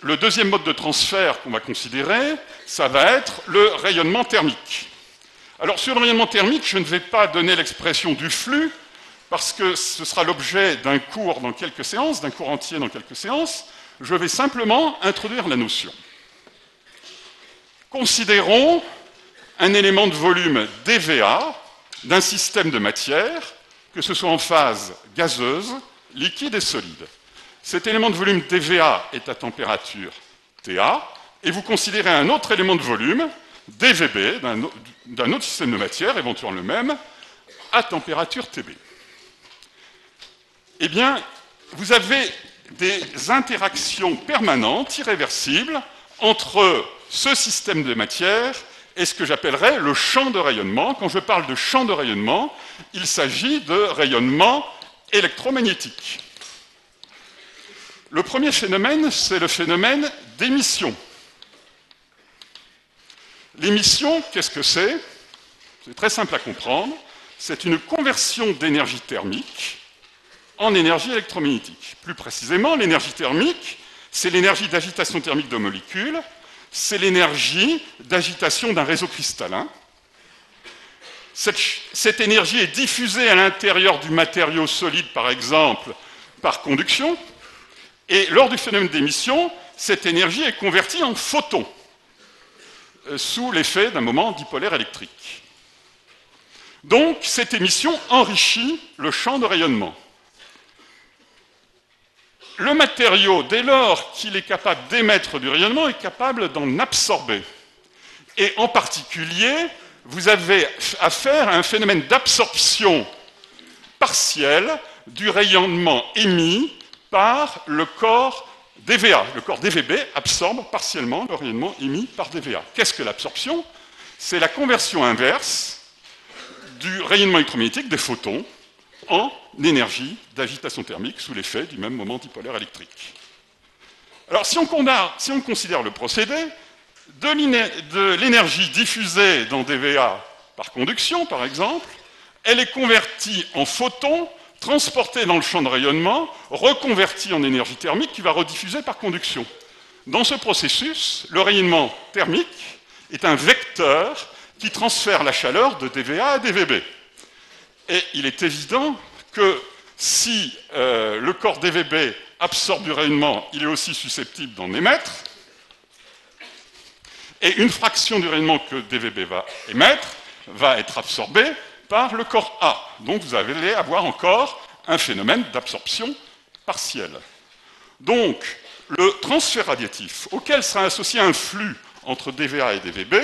Le deuxième mode de transfert qu'on va considérer, ça va être le rayonnement thermique. Alors sur le rayonnement thermique, je ne vais pas donner l'expression du flux, parce que ce sera l'objet d'un cours dans quelques séances, d'un cours entier dans quelques séances. Je vais simplement introduire la notion. Considérons un élément de volume dVA d'un système de matière, que ce soit en phase gazeuse, liquide et solide. Cet élément de volume dVA est à température TA, et vous considérez un autre élément de volume, dVB, d'un autre système de matière, éventuellement le même, à température TB. Eh bien, vous avez des interactions permanentes, irréversibles, entre ce système de matière et ce que j'appellerais le champ de rayonnement. Quand je parle de champ de rayonnement, il s'agit de rayonnement électromagnétique. Le premier phénomène, c'est le phénomène d'émission. L'émission, qu'est-ce que c'est? C'est très simple à comprendre. C'est une conversion d'énergie thermique en énergie électromagnétique. Plus précisément, l'énergie thermique, c'est l'énergie d'agitation thermique de molécules, c'est l'énergie d'agitation d'un réseau cristallin. Cette énergie est diffusée à l'intérieur du matériau solide, par exemple, par conduction, et lors du phénomène d'émission, cette énergie est convertie en photons, sous l'effet d'un moment dipolaire électrique. Donc, cette émission enrichit le champ de rayonnement. Le matériau, dès lors qu'il est capable d'émettre du rayonnement, est capable d'en absorber. Et en particulier, vous avez affaire à un phénomène d'absorption partielle du rayonnement émis par le corps dVA. Le corps dVB absorbe partiellement le rayonnement émis par dVA. Qu'est-ce que l'absorption? C'est la conversion inverse du rayonnement électromagnétique des photons en énergie d'agitation thermique sous l'effet du même moment dipolaire électrique. Alors, si on considère le procédé, de l'énergie diffusée dans dVA par conduction, par exemple, elle est convertie en photons, transportée dans le champ de rayonnement, reconvertie en énergie thermique qui va rediffuser par conduction. Dans ce processus, le rayonnement thermique est un vecteur qui transfère la chaleur de dVA à dVB. Et il est évident que si le corps dVB absorbe du rayonnement, il est aussi susceptible d'en émettre, et une fraction du rayonnement que dVB va émettre va être absorbée par le corps A. Donc vous allez avoir encore un phénomène d'absorption partielle. Donc le transfert radiatif, auquel sera associé un flux entre dVA et dVB,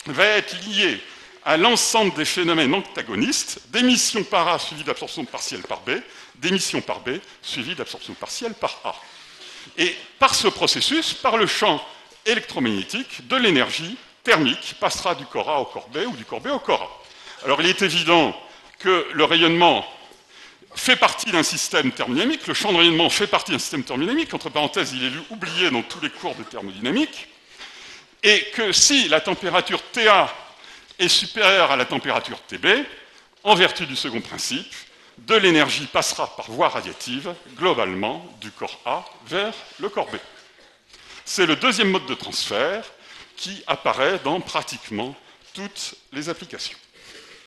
va être lié à l'ensemble des phénomènes antagonistes, d'émission par A suivie d'absorption partielle par B, d'émission par B suivie d'absorption partielle par A. Et par ce processus, par le champ électromagnétique, de l'énergie thermique passera du corps A au corps B ou du corps B au corps A. Alors il est évident que le rayonnement fait partie d'un système thermodynamique, le champ de rayonnement fait partie d'un système thermodynamique, entre parenthèses, il est oublié dans tous les cours de thermodynamique, et que si la température TA est supérieure à la température TB, en vertu du second principe, de l'énergie passera par voie radiative, globalement, du corps A vers le corps B. C'est le deuxième mode de transfert qui apparaît dans pratiquement toutes les applications.